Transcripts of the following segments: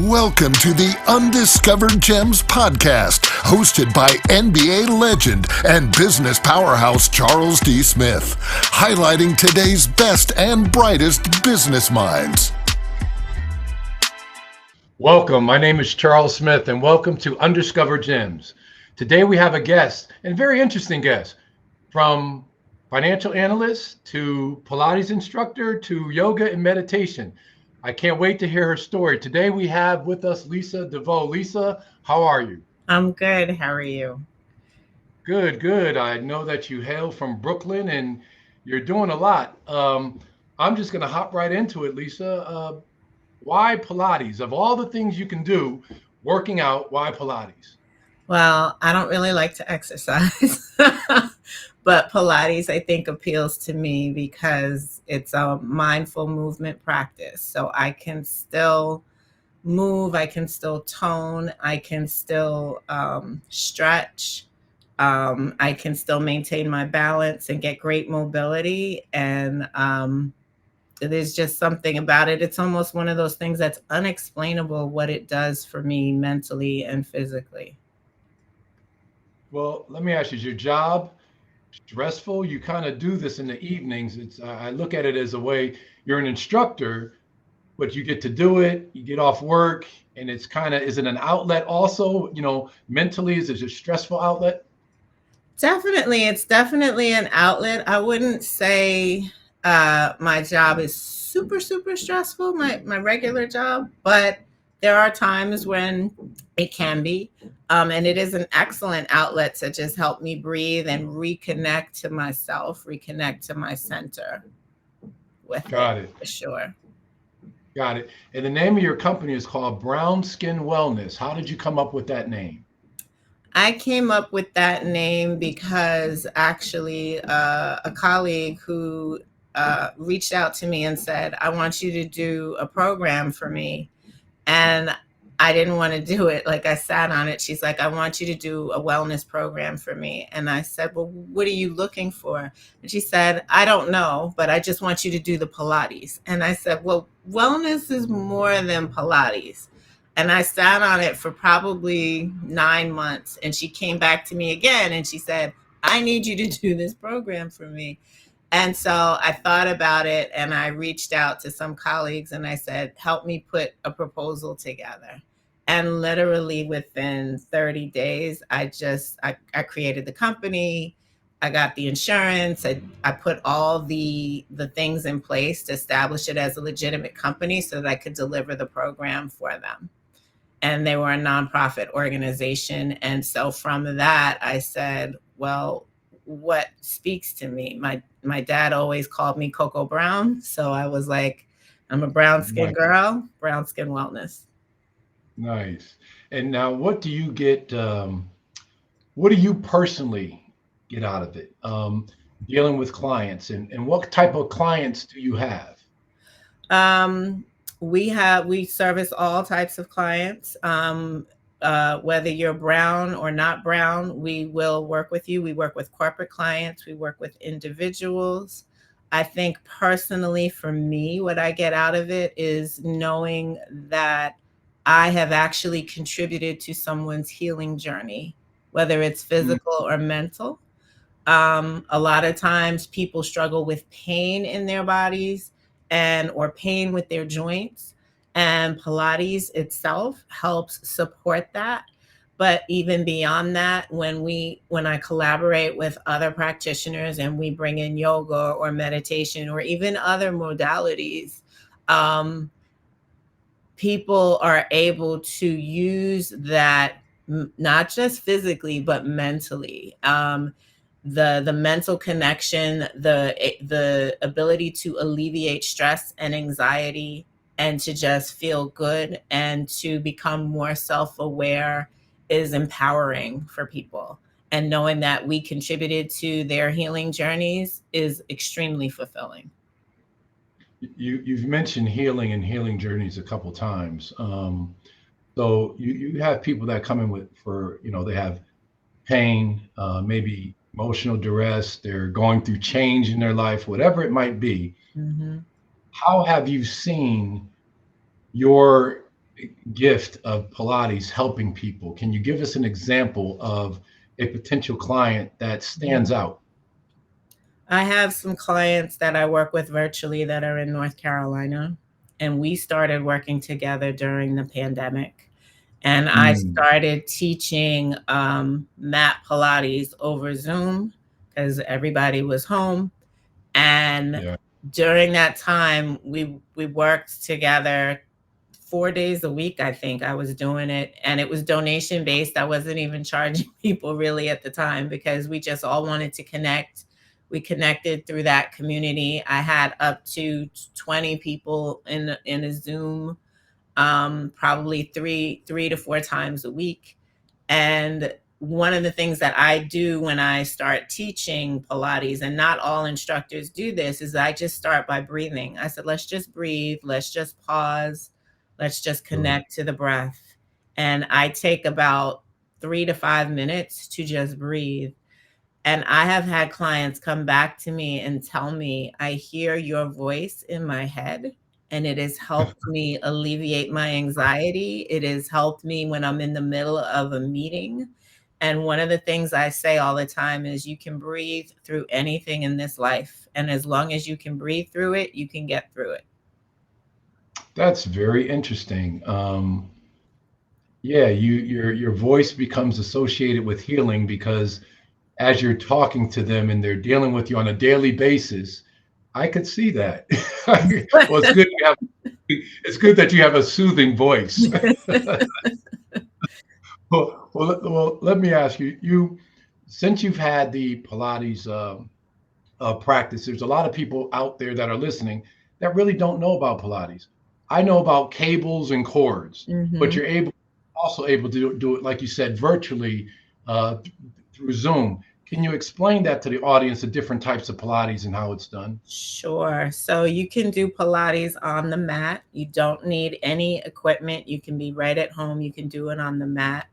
Welcome to the Undiscovered Gems podcast, hosted by NBA legend and business powerhouse Charles D. Smith, highlighting today's best and brightest business minds. Welcome. My name is Charles Smith, and welcome to Undiscovered Gems. Today we have a guest, and very interesting guest, from financial analyst to Pilates instructor to yoga and meditation. I can't wait to hear her story. Today we have with us Lisa Deveaux. Lisa, how are you? I'm good. How are you? Good, good. I know that you hail from Brooklyn and you're doing a lot. I'm just going to hop right into it, Lisa. Why Pilates? Of all the things you can do, working out, why Pilates? Well, I don't really like to exercise, but Pilates, I think, appeals to me because it's a mindful movement practice. So I can still move, I can still tone, I can still stretch, I can still maintain my balance and get great mobility. And there's just something about it. It's almost one of those things that's unexplainable what it does for me mentally and physically. Well, let me ask you, is your job stressful? You kind of do this in the evenings. I look at it as a way, you're an instructor, but you get to do it, you get off work, and it's kind of, is it an outlet also, mentally? Is it a stressful outlet? Definitely. It's definitely an outlet. I wouldn't say my job is super, super stressful, my regular job, but there are times when it can be. And it is an excellent outlet to just help me breathe and reconnect to myself, reconnect to my center with Got it. For sure. Got it. And the name of your company is called Brown Skin Wellness. How did you come up with that name? I came up with that name because actually a colleague who reached out to me and said, I want you to do a program for me. And I didn't want to do it. Like, I sat on it. She's like, I want you to do a wellness program for me. And I said, well, what are you looking for? And she said, I don't know, but I just want you to do the Pilates. And I said, well, wellness is more than Pilates. And I sat on it for probably 9 months. And she came back to me again and she said, I need you to do this program for me. And so I thought about it and I reached out to some colleagues and I said, help me put a proposal together. And literally within 30 days, I created the company. I got the insurance. I put all the things in place to establish it as a legitimate company so that I could deliver the program for them. And they were a nonprofit organization. And so from that, I said, well, what speaks to me? My dad always called me Coco Brown. So I was like, I'm a brown skin girl, brown skin wellness. Nice. And now what do you get, what do you personally get out of it? Dealing with clients and what type of clients do you have? We service all types of clients. Whether you're brown or not brown, we will work with you. We work with corporate clients. We work with individuals. I think personally for me, what I get out of it is knowing that I have actually contributed to someone's healing journey, whether it's physical or mental. A lot of times people struggle with pain in their bodies or pain with their joints. And Pilates itself helps support that. But even beyond that, when I collaborate with other practitioners and we bring in yoga or meditation or even other modalities, people are able to use that not just physically, but mentally. The mental connection, the ability to alleviate stress and anxiety and to just feel good and to become more self-aware is empowering for people. And knowing that we contributed to their healing journeys is extremely fulfilling. You've mentioned healing and healing journeys a couple times. So you have people that come in they have pain, maybe emotional duress, they're going through change in their life, whatever it might be. Mm-hmm. How have you seen your gift of Pilates helping people. Can you give us an example of a potential client that stands out? I have some clients that I work with virtually that are in North Carolina, and we started working together during the pandemic. And I Mm, started teaching mat Pilates over Zoom because everybody was home. And yeah. during that time, we worked together 4 days a week. I think I was doing it, and it was donation based. I wasn't even charging people really at the time because we just all wanted to connect. We connected through that community. I had up to 20 people in a Zoom, probably three to four times a week. And one of the things that I do when I start teaching Pilates, and not all instructors do this, is I just start by breathing. I said, let's just breathe, let's just pause, let's just Right. connect to the breath. And I take about 3 to 5 minutes to just breathe. And I have had clients come back to me and tell me, I hear your voice in my head, and it has helped me alleviate my anxiety. It has helped me when I'm in the middle of a meeting. And one of the things I say all the time is you can breathe through anything in this life. And as long as you can breathe through it, you can get through it. That's very interesting. Yeah, your voice becomes associated with healing because as you're talking to them and they're dealing with you on a daily basis, I could see that. Well, it's good that you have a soothing voice. Well, let me ask you, since you've had the Pilates practice, there's a lot of people out there that are listening that really don't know about Pilates. I know about cables and cords, but Mhm. you're also able to do it, like you said, virtually th- through Zoom. Can you explain that to the audience, the different types of Pilates and how it's done? Sure. So you can do Pilates on the mat. You don't need any equipment. You can be right at home. You can do it on the mat.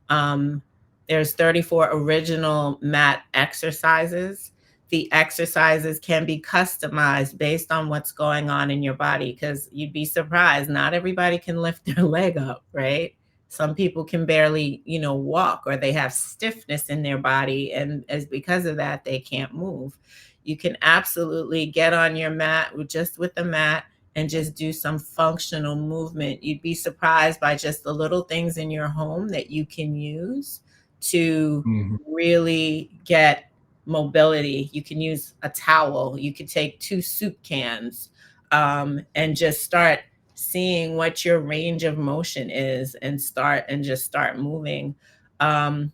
Um, there's 34 original mat exercises. The exercises can be customized based on what's going on in your body because you'd be surprised. Not everybody can lift their leg up, right? Some people can barely, walk, or they have stiffness in their body. And as because of that, they can't move. You can absolutely get on your mat with the mat and just do some functional movement. You'd be surprised by just the little things in your home that you can use to Mhm. really get mobility. You can use a towel. You could take two soup cans, and just start seeing what your range of motion is and just start moving.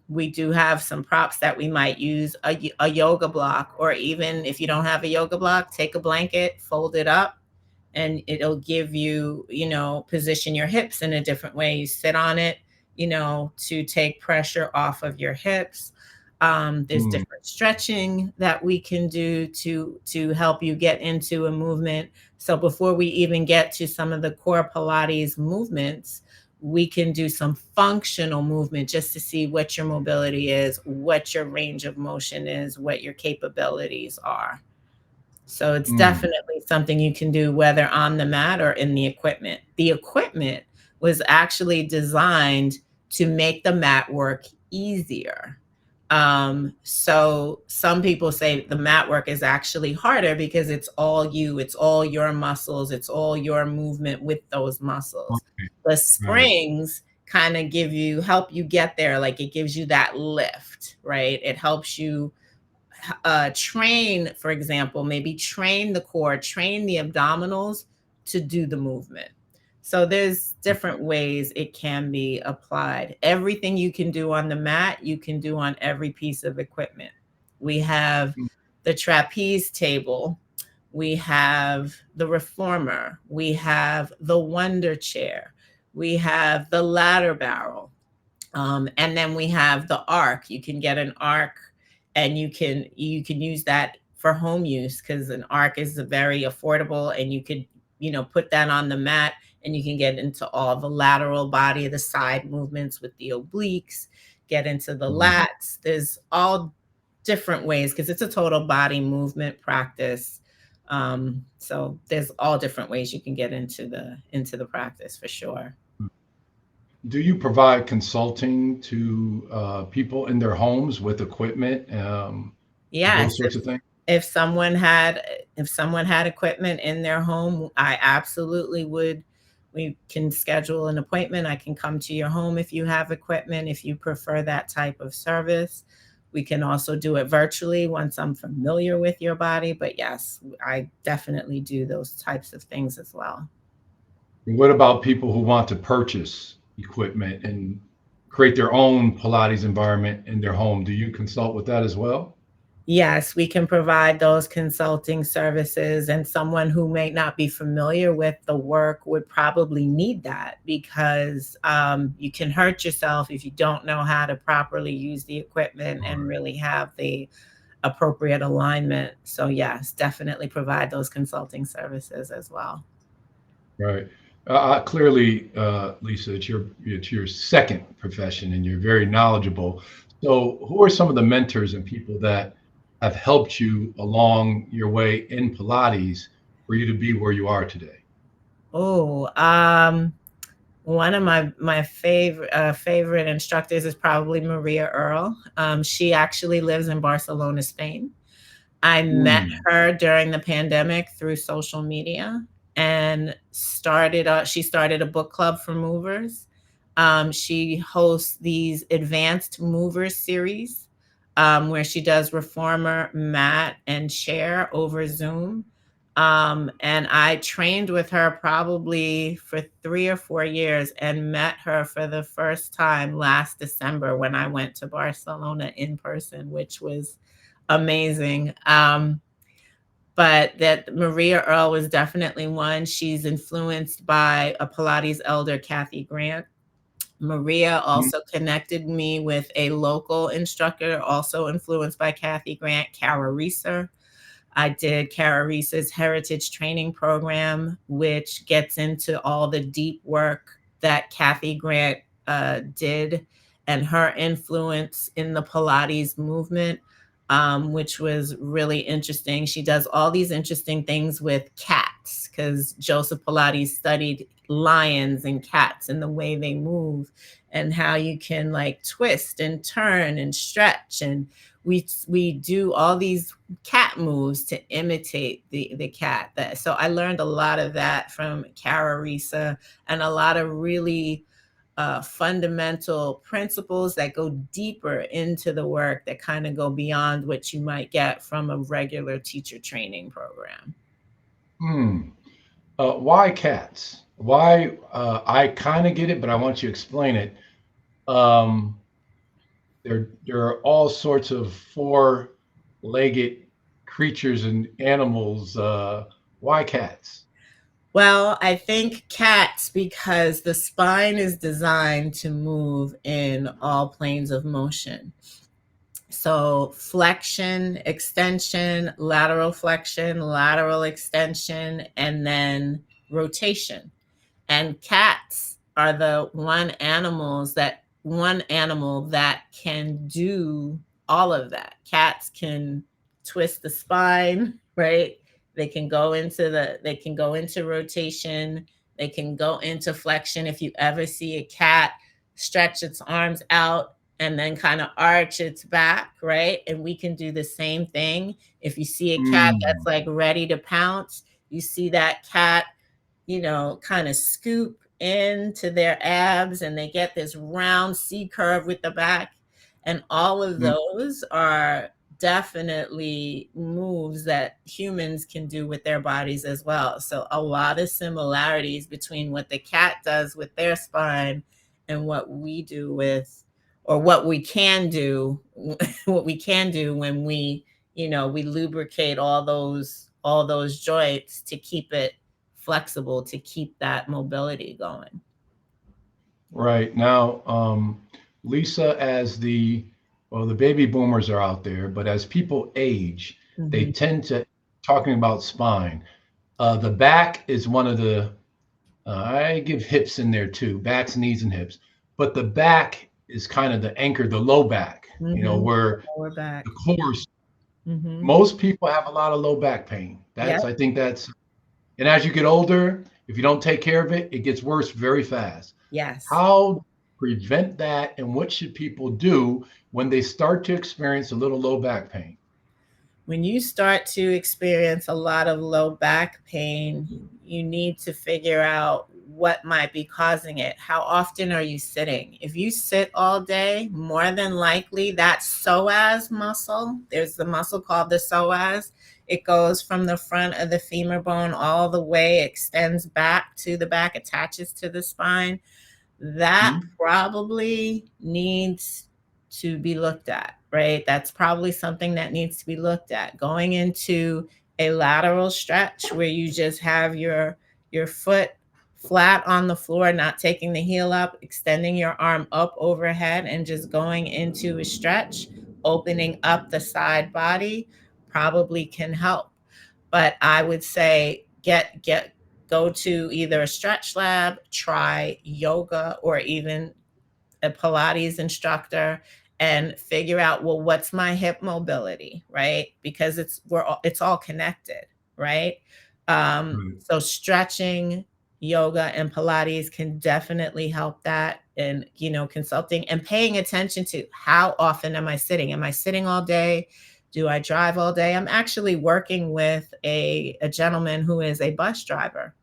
We do have some props that we might use, a yoga block, or even if you don't have a yoga block, take a blanket, fold it up, and it'll give you, position your hips in a different way. You sit on it, to take pressure off of your hips. There's Mm, different stretching that we can do to help you get into a movement. So before we even get to some of the core Pilates movements, we can do some functional movement just to see what your mobility is, what your range of motion is, what your capabilities are. So it's mm, definitely something you can do whether on the mat or in the equipment. The equipment was actually designed to make the mat work easier. So some people say the mat work is actually harder because it's all you, it's all your muscles, it's all your movement with those muscles. okay, The right. springs kind of help you get there. Like it gives you that lift, right? It helps you train, for example, maybe train the core, train the abdominals to do the movement. So there's different ways it can be applied. Everything you can do on the mat, you can do on every piece of equipment. We have Mm, the trapeze table, we have the reformer, we have the wonder chair, we have the ladder barrel, and then we have the arc. You can get an arc, and you can use that for home use because an arc is very affordable, and you could put that on the mat, and you can get into all the lateral body, the side movements with the obliques, get into the mm. lats. There's all different ways because it's a total body movement practice. So there's all different ways you can get into the practice for sure. do you provide consulting to people in their homes with equipment, those Yes, sorts of things? if someone had if someone had equipment in their home, I absolutely would. We can schedule an appointment. I can come to your home if you have equipment, if you prefer that type of service. We can also do it virtually once I'm familiar with your body. But yes, I definitely do those types of things as well. What about people who want to purchase equipment and create their own Pilates environment in their home? Do you consult with that as well? Yes, we can provide those consulting services, and someone who may not be familiar with the work would probably need that because you can hurt yourself if you don't know how to properly use the equipment and Right. really have the appropriate alignment. So, yes, definitely provide those consulting services as well. Right. Clearly, Lisa, it's your second profession, and you're very knowledgeable. So, who are some of the mentors and people that have helped you along your way in Pilates for you to be where you are today? Oh, one of my favorite instructors is probably Maria Earle. She actually lives in Barcelona, Spain. I met Mm, her during the pandemic through social media and she started a book club for movers. She hosts these advanced movers series where she does reformer, mat, and chair over Zoom. And I trained with her probably for 3 or 4 years and met her for the first time last December when I went to Barcelona in person, which was amazing. But that Maria Earle was definitely one. She's influenced by a Pilates elder, Kathy Grant. Maria mm, also connected me with a local instructor, also influenced by Kathy Grant, Kara Reeser. I did Kara Reese's Heritage Training Program, which gets into all the deep work that Kathy Grant did and her influence in the Pilates movement, which was really interesting. She does all these interesting things with cats because Joseph Pilates studied lions and cats and the way they move and how you can like twist and turn and stretch, and we do all these cat moves to imitate the cat. That so I learned a lot of that from Cara Risa and a lot of really fundamental principles that go deeper into the work that kind of go beyond what you might get from a regular teacher training program. mm. Why cats? Why? I kind of get it, but I want you to explain it. Um, there are all sorts of four-legged creatures and animals. Why cats? Well, I think cats because the spine is designed to move in all planes of motion. So flexion, extension, lateral extension, and then rotation. And cats are the one animal that can do all of that. Cats can twist the spine, right? They can go into rotation, they can go into flexion. If you ever see a cat stretch its arms out and then kind of arch its back, right? And we can do the same thing. If you see a cat that's Mm, like ready to pounce, you see that cat, kind of scoop into their abs and they get this round C curve with the back. And all of mm, those are definitely moves that humans can do with their bodies as well. So, a lot of similarities between what the cat does with their spine and what we do with, or what we can do, what we can do when we lubricate all those joints to keep it flexible, to keep that mobility going. right now, Lisa, the baby boomers are out there, but as people age, they Mhm. tend to talking about spine. The back is one of the I give hips in there too, backs, knees, and hips. But the back is kind of the anchor, the low back, Mhm. where Lower the back. core. Mhm. Most people have a lot of low back pain. Yep. I think and as you get older, if you don't take care of it, it gets worse very fast. Yes. How prevent that? And what should people do when they start to experience a little low back pain? When you start to experience a lot of low back pain, you need to figure out what might be causing it. How often are you sitting? If you sit all day, more than likely that psoas muscle, there's the muscle called the psoas. It goes from the front of the femur bone all the way, extends back to the back, attaches to the spine. That Mhm. probably needs to be looked at, right? That's probably something that needs to be looked at. Going into a lateral stretch where you just have your foot flat on the floor, not taking the heel up, extending your arm up overhead and just going into a stretch, opening up the side body probably can help. But I would say get go to either a stretch lab, try yoga, or even a Pilates instructor and figure out, well, what's my hip mobility, right? Because it's all connected, right? Right. So stretching, yoga, and Pilates can definitely help that. And consulting and paying attention to how often am I sitting? Am I sitting all day? Do I drive all day? I'm actually working with a gentleman who is a bus driver,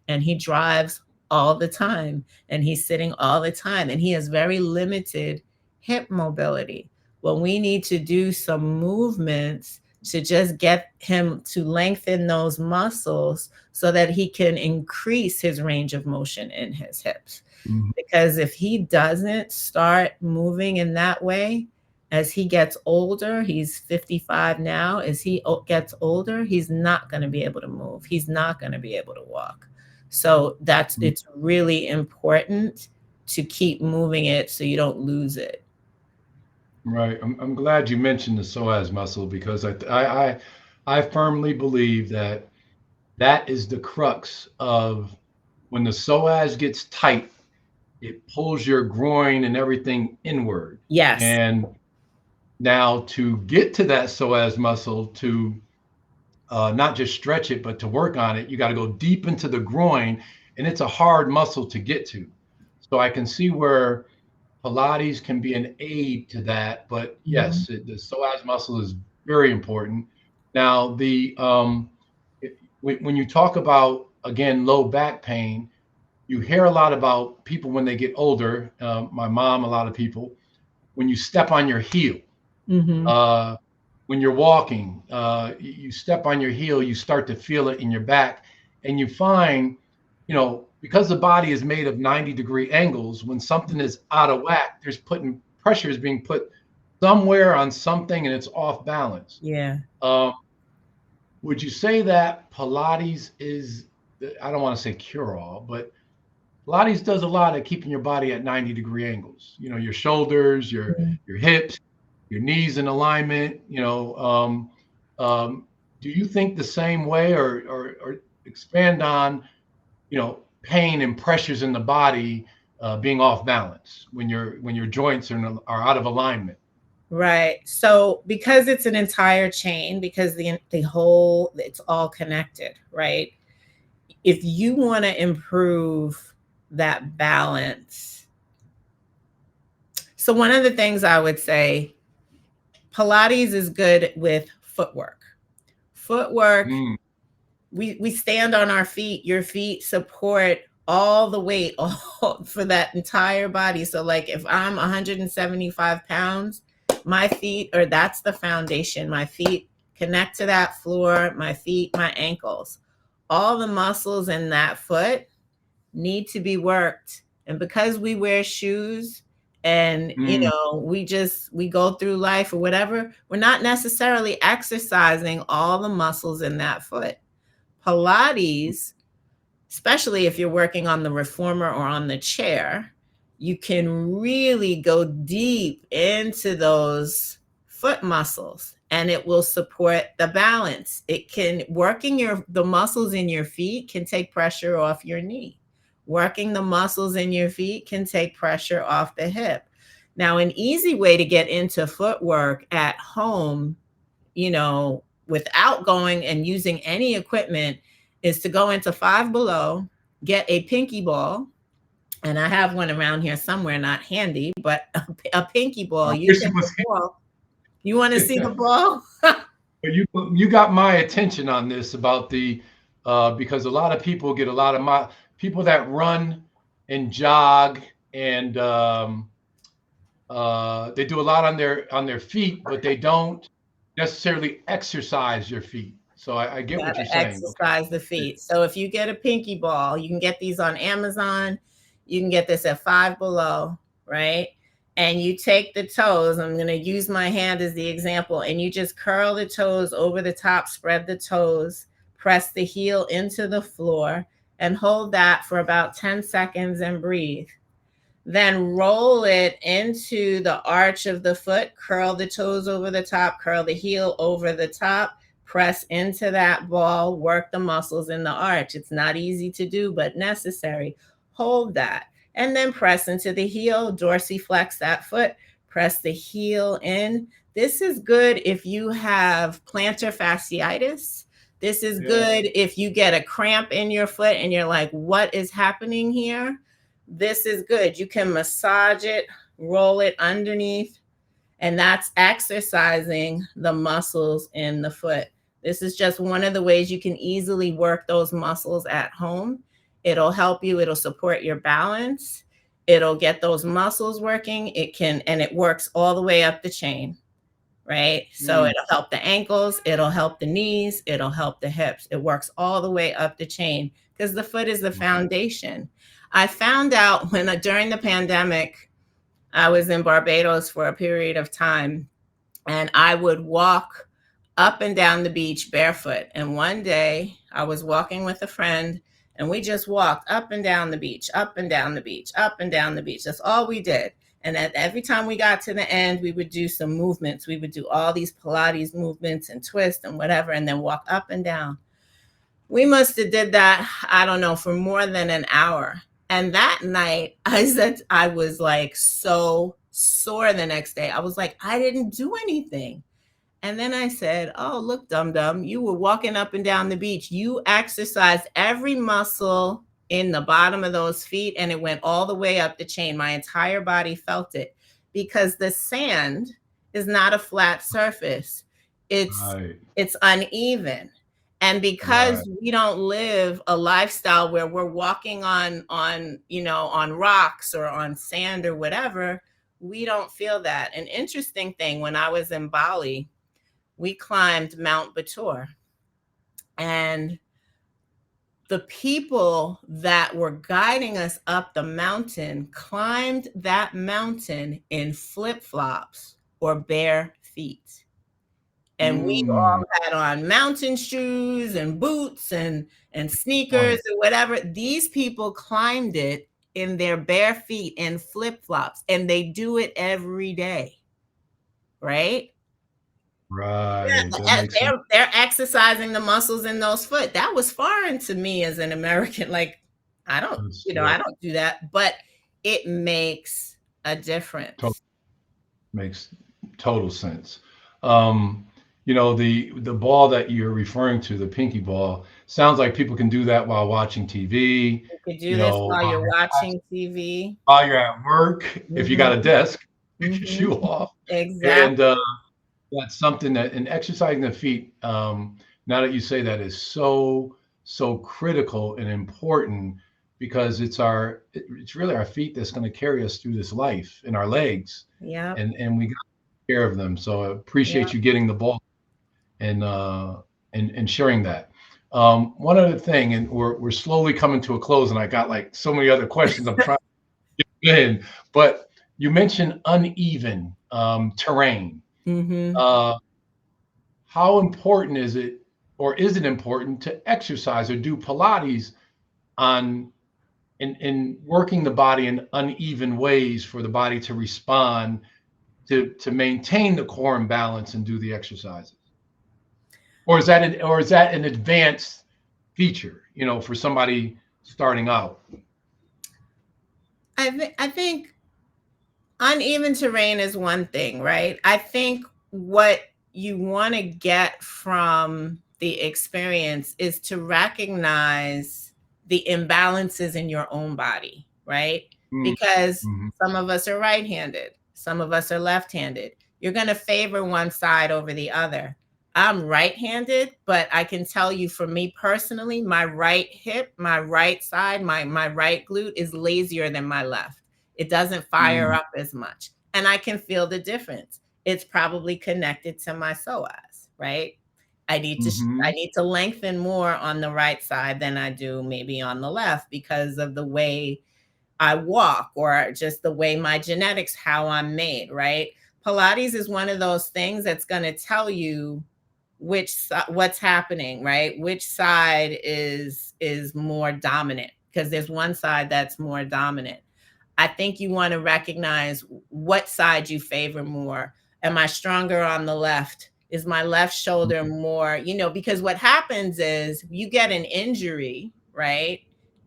and he drives all the time, and he's sitting all the time, and he has very limited hip mobility. Well, we need to do some movements to just get him to lengthen those muscles so that he can increase his range of motion in his hips. Mhm. Because if he doesn't start moving in that way, as he gets older, he's 55 now, as he gets older, he's not going to be able to move. He's not going to be able to walk. So it's really important to keep moving it so you don't lose it. Right. I'm glad you mentioned the psoas muscle because I firmly believe that that is the crux of when the psoas gets tight, it pulls your groin and everything inward. Yes. And now to get to that psoas muscle to not just stretch it, but to work on it, you got to go deep into the groin, and it's a hard muscle to get to. So I can see where Pilates can be an aid to that, but Mhm. yes, the psoas muscle is very important. Now, when you talk about again low back pain, you hear a lot about people when they get older. My mom, a lot of people, when you step on your heel, Mhm. uh, when you're walking, you step on your heel, you start to feel it in your back, and you find, because the body is made of 90-degree angles, when something is out of whack, pressure is being put somewhere on something, and it's off balance. Yeah. Um, would you say that Pilates is, I don't want to say cure all, but Pilates does a lot of keeping your body at 90-degree angles. Your shoulders, Mhm. your hips, your knees in alignment. Do you think the same way, or expand on pain and pressures in the body being off balance when your joints are out of alignment? Right. So because it's an entire chain, because the whole it's all connected, right? If you want to improve that balance. So one of the things I would say, Pilates is good with footwork. Footwork, Mm, we stand on our feet. Your feet support all the weight all, for that entire body. So like if I'm 175 pounds, my feet, or that's the foundation. My feet connect to that floor, my feet, my ankles. All the muscles in that foot need to be worked. And because we wear shoes and mm, we go through life or whatever, we're not necessarily exercising all the muscles in that foot. Pilates, especially if you're working on the reformer or on the chair, you can really go deep into those foot muscles and it will support the balance. It can working the muscles in your feet can take pressure off your knee. Working the muscles in your feet can take pressure off the hip. Now, an easy way to get into footwork at home, without going and using any equipment, is to go into Five Below, get a pinky ball, and I have one around here somewhere, not handy, but a pinky ball. I You wish take it was. the ball. You want to see the ball? But you got my attention on this about the because a lot of people get a lot of my people that run and jog and they do a lot on their feet, but they don't necessarily exercise your feet. So I get what Gotta you're saying. Okay. exercise the feet. So if you get a pinky ball, you can get these on Amazon. You can get this at Five Below, right? And you take the toes. I'm going to use my hand as the example, and you just curl the toes over the top, spread the toes, press the heel into the floor, and hold that for about 10 seconds and breathe. Then roll it into the arch of the foot, curl the toes over the top, curl the heel over the top, press into that ball, work the muscles in the arch. It's not easy to do, but necessary. Hold that. And then press into the heel, dorsiflex that foot, press the heel in. This is good if you have plantar fasciitis. This is good if you get a cramp in your foot and you're like, what is happening here? This is good. You can massage it, roll it underneath, and that's exercising the muscles in the foot. This is just one of the ways you can easily work those muscles at home. It'll help you, it'll support your balance, it'll get those muscles working. And it works all the way up the chain, right? So it'll help the ankles, it'll help the knees, it'll help the hips. It works all the way up the chain because the foot is the foundation. I found out during the pandemic, I was in Barbados for a period of time, and I would walk up and down the beach barefoot. And one day I was walking with a friend, and we just walked up and down the beach, up and down the beach, up and down the beach. That's all we did. And every time we got to the end, we would do some movements. We would do all these Pilates movements and twist and whatever, and then walk up and down. We must have did that, I don't know, for more than an hour. And that night, I said, I was like so sore the next day. I was like, I didn't do anything. And then I said, oh, look, dum-dum, you were walking up and down the beach. You exercised every muscle in the bottom of those feet, and it went all the way up the chain. My entire body felt it because the sand is not a flat surface. It's uneven. And because we don't live a lifestyle where we're walking on rocks or on sand or whatever, we don't feel that. An interesting thing, when I was in Bali, we climbed Mount Batur, and the people that were guiding us up the mountain climbed that mountain in flip-flops or bare feet. And we all had on mountain shoes and boots and sneakers or whatever. These people climbed it in their bare feet in flip-flops, and they do it every day, right? Right. Yeah, they're exercising the muscles in those foot. That was foreign to me as an American. Like, I don't do that, but it makes a difference. Makes total sense. The ball that you're referring to, the pinky ball, sounds like people can do that while watching TV. You could do this while you're watching TV. While you're at work, if you got a desk, take your shoe off. Exactly. And that's something that, in exercising the feet, now that you say that, is so critical and important, because it's really our feet that's going to carry us through this life, and our legs. Yeah. And we got to take care of them. So I appreciate you getting the ball and sharing that. One other thing, and we're slowly coming to a close, and I got like so many other questions I'm trying to get in, but you mentioned uneven terrain. How important is it, or is it important to exercise or do Pilates in working the body in uneven ways for the body to respond to maintain the core and balance and do the exercises? Or is that an advanced feature, for somebody starting out? I think uneven terrain is one thing, right? I think what you want to get from the experience is to recognize the imbalances in your own body, right? Mm, Because mhm. some of us are right-handed, some of us are left-handed. You're going to favor one side over the other. I'm right-handed, but I can tell you for me personally, my right hip, my right side, my right glute is lazier than my left. It doesn't fire Mm, up as much. And I can feel the difference. It's probably connected to my psoas, right? I mhm. need to lengthen more on the right side than I do maybe on the left because of the way I walk or just the way my genetics, how I'm made, right? Pilates is one of those things that's going to tell you what's happening, right? Which side is more dominant because there's one side that's more dominant. I think you want to recognize what side you favor more. Am I stronger on the left? Is my left shoulder more, because what happens is you get an injury, right?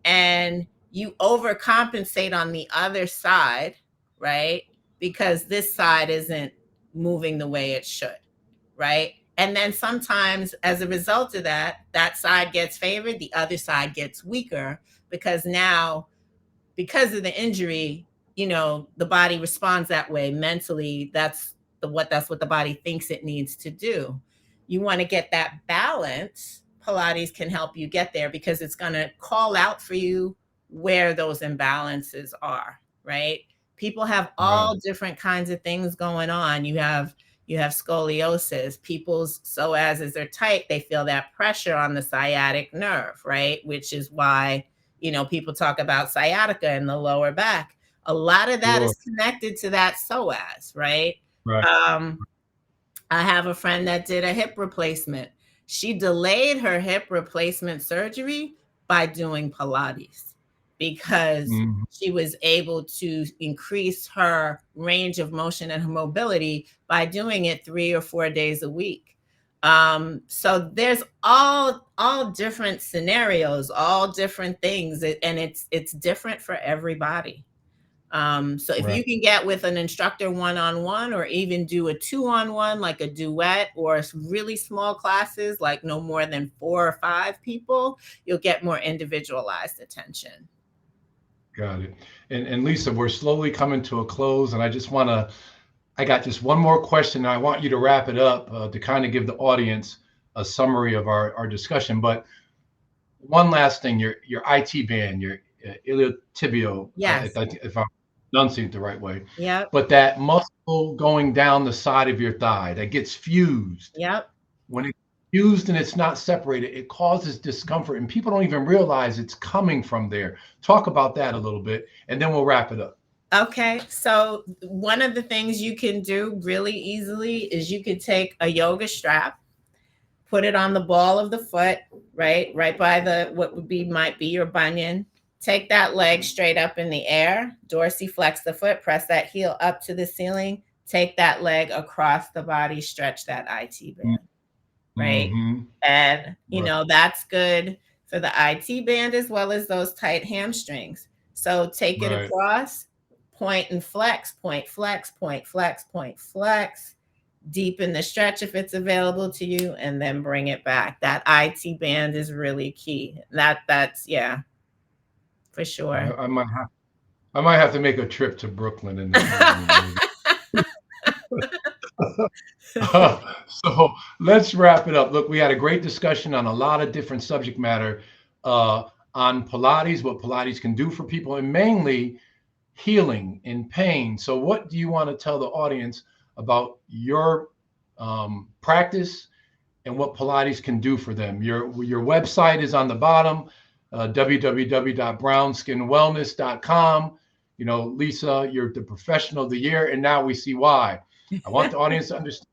And you overcompensate on the other side, right? Because this side isn't moving the way it should, right? And then sometimes as a result of that, that side gets favored, the other side gets weaker because now because of the injury, the body responds that way mentally. That's what the body thinks it needs to do. You want to get that balance. Pilates can help you get there because it's going to call out for you where those imbalances are, right? People have Right. all different kinds of things going on. You have scoliosis. People's psoas are tight. They feel that pressure on the sciatic nerve, right? Which is why people talk about sciatica in the lower back. A lot of that Sure. is connected to that psoas, right? Right. Um, I have a friend that did a hip replacement. She delayed her hip replacement surgery by doing Pilates because Mhm. she was able to increase her range of motion and her mobility by doing it 3 or 4 days a week. So there's all different scenarios, all different things, and it's different for everybody. So if Right. you can get with an instructor one-on-one or even do a two-on-one, like a duet or really small classes, like no more than 4 or 5 people, you'll get more individualized attention. Got it. And Lisa, we're slowly coming to a close, and I got just one more question. And I want you to wrap it up to kind of give the audience a summary of our discussion. But one last thing, your IT band, your iliotibial, Yes. if I'm enunciating it the right way, Yep. but that muscle going down the side of your thigh that gets fused. Yep. When it's fused and it's not separated, it causes discomfort, and people don't even realize it's coming from there. Talk about that a little bit, and then we'll wrap it up. Okay. So one of the things you can do really easily is you could take a yoga strap, put it on the ball of the foot, right by the what might be your bunion. Take that leg straight up in the air, dorsiflex the foot, press that heel up to the ceiling, take that leg across the body, stretch that IT band, right? Mm-hmm. And Right. that's good for the IT band as well as those tight hamstrings. So take it Right. across, point and flex, point, flex, point, flex, point, flex, deepen the stretch if it's available to you, and then bring it back. That IT band is really key. That's yeah, for sure. I might have to make a trip to Brooklyn in the evening, maybe. So let's wrap it up. Look, we had a great discussion on a lot of different subject matter uh, on Pilates, what Pilates can do for people, and mainly healing and pain. So, what do you want to tell the audience about your practice and what Pilates can do for them? Your website is on the bottom, www.brownskinwellness.com. Lisa, you're the professional of the year, and now we see why. I want the audience to understand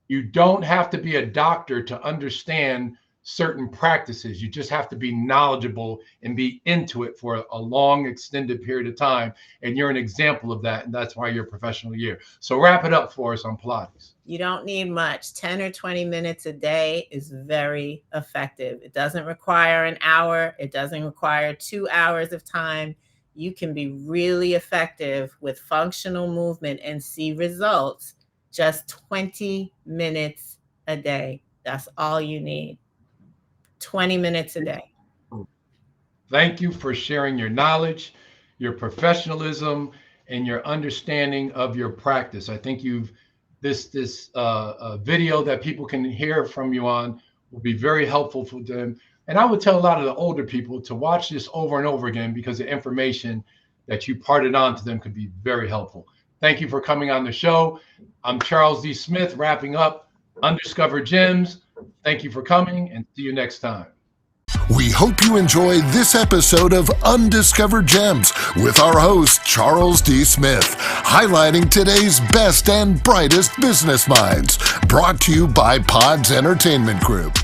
you don't have to be a doctor to understand certain practices. You just have to be knowledgeable and be into it for a long, extended period of time. And you're an example of that. And that's why you're a professional year. So wrap it up for us on Pilates. You don't need much. 10 or 20 minutes a day is very effective. It doesn't require an hour. It doesn't require 2 hours of time. You can be really effective with functional movement and see results just 20 minutes a day. That's all you need. 20 minutes a day. Thank you for sharing your knowledge, your professionalism, and your understanding of your practice. I think this video that people can hear from you on will be very helpful for them. And I would tell a lot of the older people to watch this over and over again, because the information that you parted on to them could be very helpful. Thank you for coming on the show. I'm Charles D. Smith, wrapping up Undiscovered Gems. Thank you for coming, and see you next time. We hope you enjoyed this episode of Undiscovered Gems with our host, Charles D. Smith, highlighting today's best and brightest business minds. Brought to you by Pods Entertainment Group.